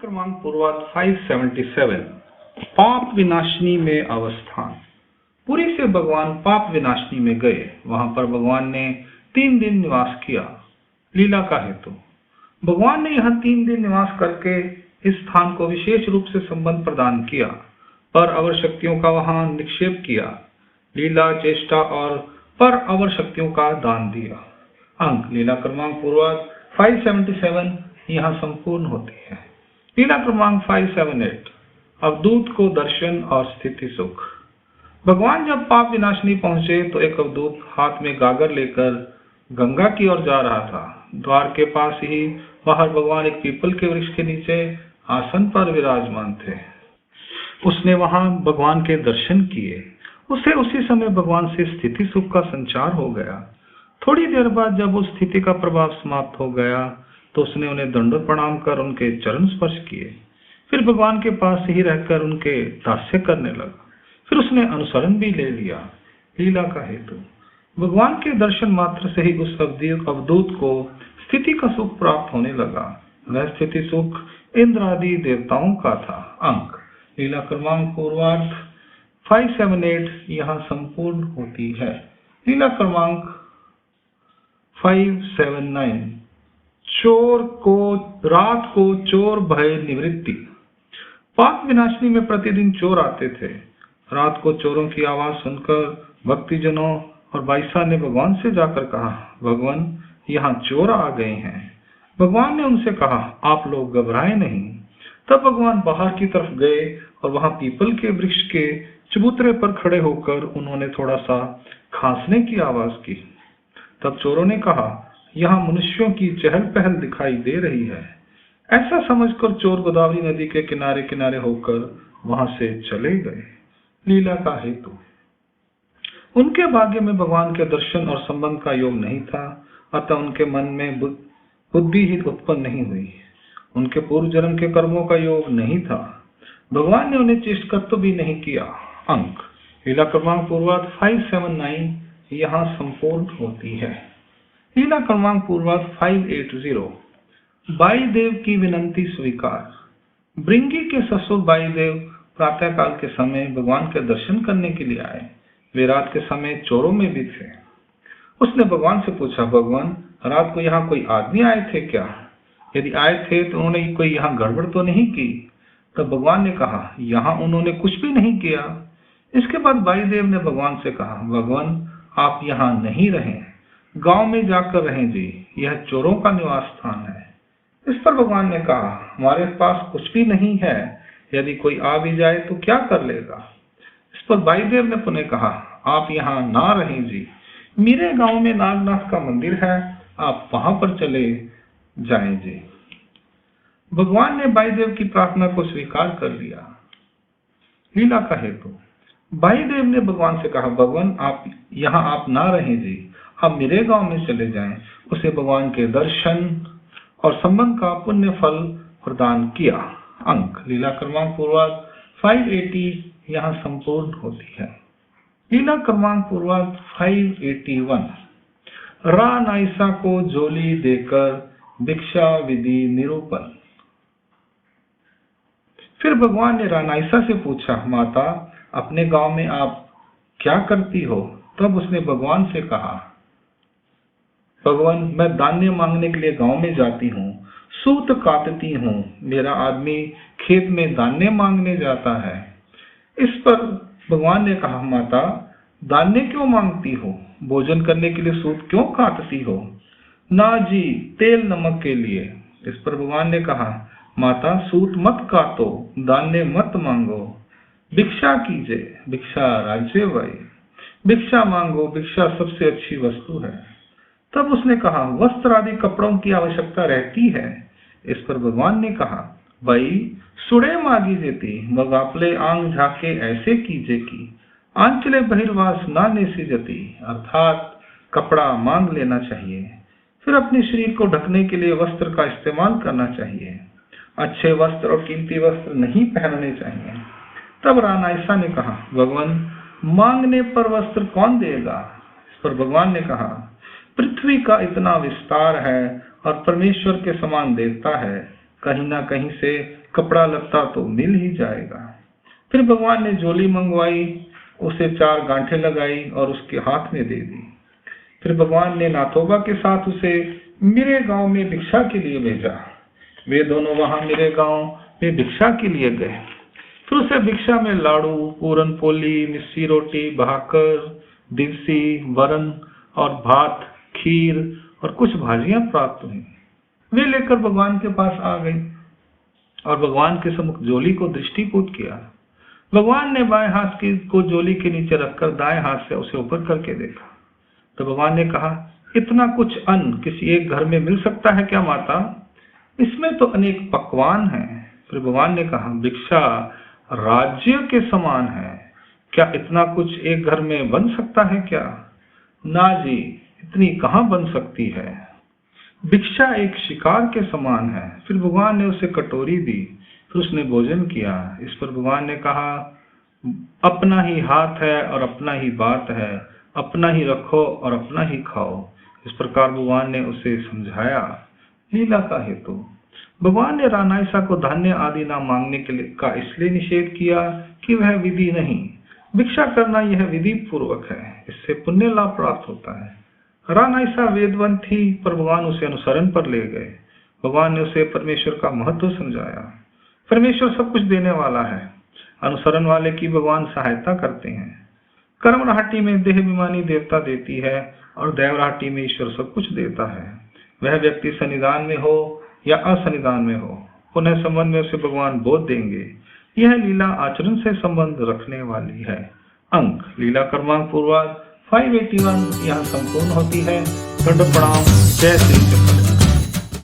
क्रमांक पूर्वार्ध 577 पाप विनाशिनी में अवस्थान। पुरी से भगवान पाप विनाशिनी में गए। वहां पर भगवान ने 3 दिन निवास किया। लीला का हेतु, भगवान ने यहाँ 3 दिन निवास करके इस स्थान को विशेष रूप से संबंध प्रदान किया, पर अवर शक्तियों का वहां निक्षेप किया, लीला चेष्टा और पर अवर शक्तियों का दान दिया। अंक लीला क्रमांक पूर्वार्ध 577 यहाँ संपूर्ण होती है। लीला क्रमांक 578 अवधूत को दर्शन और स्थिति सुख। भगवान जब पाप विनाशिनी पहुंचे तो एक अवधूत हाथ में गागर लेकर गंगा की ओर जा रहा था। द्वार के पास ही बाहर भगवान एक पीपल के वृक्ष के नीचे आसन पर विराजमान थे। उसने वहां भगवान के दर्शन किए। उसे उसी समय भगवान से स्थिति सुख का संचार हो गया। थोड़ी देर बाद जब उस स्थिति का प्रभाव समाप्त हो गया तो उसने उन्हें दंडवत प्रणाम कर उनके चरण स्पर्श किए। फिर भगवान के पास ही रहकर उनके दास्य करने लगा। फिर उसने अनुसरण भी ले लिया। लीला का हेतु, भगवान के दर्शन मात्र से ही उस अवधूत को स्थिति का सुख प्राप्त होने लगा। वह स्थिति सुख इंद्र आदि देवताओं का था। अंक लीला क्रमांक पूर्वार्ध 578 यहाँ संपूर्ण होती है। लीला क्रमांक 579 चोर को रात को चोर भय निवृत्ति। पाप विनाशिनी में प्रतिदिन चोर आते थे। रात को चोरों की आवाज सुनकर भक्तिजनों और बाईसा ने भगवान से जाकर कहा, भगवान यहाँ चोर आ गए हैं। भगवान ने उनसे कहा, आप लोग घबराए नहीं। तब भगवान बाहर की तरफ गए और वहां पीपल के वृक्ष के चबूतरे पर खड़े होकर उन्होंने थोड़ा सा खांसने की आवाज की। तब चोरों ने कहा, यहाँ मनुष्यों की चहल पहल दिखाई दे रही है। ऐसा समझकर चोर गोदावरी नदी के किनारे किनारे होकर वहां से चले गए। लीला का हेतु, उनके भाग्य में भगवान के दर्शन और संबंध का योग नहीं था, अतः उनके मन में बुद्धि ही उत्पन्न नहीं हुई। उनके पूर्व जन्म के कर्मों का योग नहीं था। भगवान ने उन्हें चेष्टकर्तव्य भी नहीं किया। अंक लीला क्रमांक पूर्वार्ध 579 यहाँ संपूर्ण होती है। लीला क्रमांक पूर्वार्ध 580 बाई देव की विनंती स्वीकार। भृंगी के ससुर बाई देव प्रातः काल के समय भगवान के दर्शन करने के लिए आए। वे रात के समय चोरों में भी थे। उसने भगवान से पूछा, भगवान रात को यहाँ कोई आदमी आए थे क्या? यदि आए थे तो उन्होंने कोई यहाँ गड़बड़ तो नहीं की? तब भगवान ने कहा, यहाँ उन्होंने कुछ भी नहीं किया। इसके बाद बाई देव ने भगवान से कहा, भगवान आप यहाँ नहीं रहें, गांव में जाकर रहें जी, यह चोरों का निवास स्थान है। इस पर भगवान ने कहा, हमारे पास कुछ भी नहीं है, यदि कोई आ भी जाए तो क्या कर लेगा? इस पर बाई देव ने पुनः कहा, आप यहाँ ना रहें जी, मेरे गांव में नागनाथ का मंदिर है, आप वहां पर चले जाएं जी। भगवान ने बाई देव की प्रार्थना को स्वीकार कर लिया। लीला का हेतु, बाई देव ने भगवान से कहा, भगवान आप ना रहें जी, आप मेरे गांव में चले जाएं। उसे भगवान के दर्शन और संबंध का पुण्य फल प्रदान किया। अंक लीला क्रमांक पूर्वार्ध 580 यहाँ संपूर्ण होती है। लीला क्रमांक पूर्वार्ध 581 रा नाइसा को झोली देकर भिक्षा विधि निरूपण। फिर भगवान ने रानाइसा से पूछा, माता अपने गांव में आप क्या करती हो? तब उसने भगवान से कहा, भगवान मैं धान्य मांगने के लिए गांव में जाती हूँ, सूत काटती हूँ, मेरा आदमी खेत में धान्य मांगने जाता है। इस पर भगवान ने कहा, माता धान्य क्यों मांगती हो? भोजन करने के लिए सूत क्यों काटती हो? ना जी, तेल नमक के लिए। इस पर भगवान ने कहा, माता सूत मत काटो, धान्य मत मांगो, भिक्षा कीजिए, भिक्षा राज्य भाई, भिक्षा मांगो, भिक्षा सबसे अच्छी वस्तु है। तब उसने कहा, वस्त्र आदि कपड़ों की आवश्यकता रहती है। इस पर भगवान ने कहा, भाई सुड़े मागी जेती, मग आपले आंग झाके ऐसे कीजे की आंचले बहिर्वास ना नेसी जती, अर्थात कपड़ा मांग लेना चाहिए, फिर अपने शरीर को ढकने के लिए वस्त्र का इस्तेमाल करना चाहिए। अच्छे वस्त्र और कीमती वस्त्र नहीं पहनने चाहिए। तब रानाइसा ने कहा, भगवान मांगने पर वस्त्र कौन देगा? इस पर भगवान ने कहा, पृथ्वी का इतना विस्तार है और परमेश्वर के समान देवता है, कहीं ना कहीं से कपड़ा लत्ता तो मिल ही जाएगा। फिर भगवान ने झोली मंगवाई, उसे 4 गांठें लगाई और उसके हाथ में दे दी। फिर भगवान ने नाथोबा के साथ उसे मेरे गांव में भिक्षा के लिए भेजा। वे दोनों वहां मेरे गांव में भिक्षा के लिए गए। फिर उसे भिक्षा में लाड़ू, पूरन पोली, मिस्सी रोटी, भाकर, दिवसी, वरन और भात, खीर और कुछ भाजियां प्राप्त हुई। वे लेकर भगवान के पास आ गई और भगवान के सम्मुख झोली को दृष्टिपूत किया। भगवान ने बाएं हाथ को झोली के नीचे रखकर दाएं हाथ से उसे ऊपर करके देखा। तो भगवान ने कहा, इतना कुछ अन्न किसी एक घर में मिल सकता है क्या माता? इसमें तो अनेक पकवान हैं। फिर भगवान ने कहा, भिक्षा राज्य के समान है, क्या इतना कुछ एक घर में बन सकता है क्या? ना जी, इतनी कहाँ बन सकती है। भिक्षा एक शिकार के समान है। फिर भगवान ने उसे कटोरी दी, फिर उसने भोजन किया। इस पर भगवान ने कहा, अपना ही हाथ है और अपना ही बात है, अपना ही रखो और अपना ही खाओ। इस प्रकार भगवान ने उसे समझाया। लीला का हेतु। भगवान ने रानाइसा को धान्य आदि ना मांगने के लिए का इसलिए निषेध किया कि वह विधि नहीं, भिक्षा करना यह विधि पूर्वक है, इससे पुण्य लाभ प्राप्त होता है। रानाइसा वेदवंत थी, पर भगवान उसे अनुसरण पर ले गए। भगवान ने उसे परमेश्वर का महत्व समझाया। परमेश्वर सब कुछ देने वाला है, अनुसरण वाले की भगवान सहायता करते हैं। कर्म राहटी में देह अभिमानी देवता देती है और दैव राहटी में ईश्वर सब कुछ देता है। वह व्यक्ति सन्निधान में हो या असन्निधान में हो, पुनः संबंध में उसे भगवान बोध देंगे। यह लीला आचरण से संबंध रखने वाली है। अंक लीला क्रमांक पूर्वाध 581 यहाँ संपूर्ण होती है। दंड प्रणाम। जय श्री कृष्ण।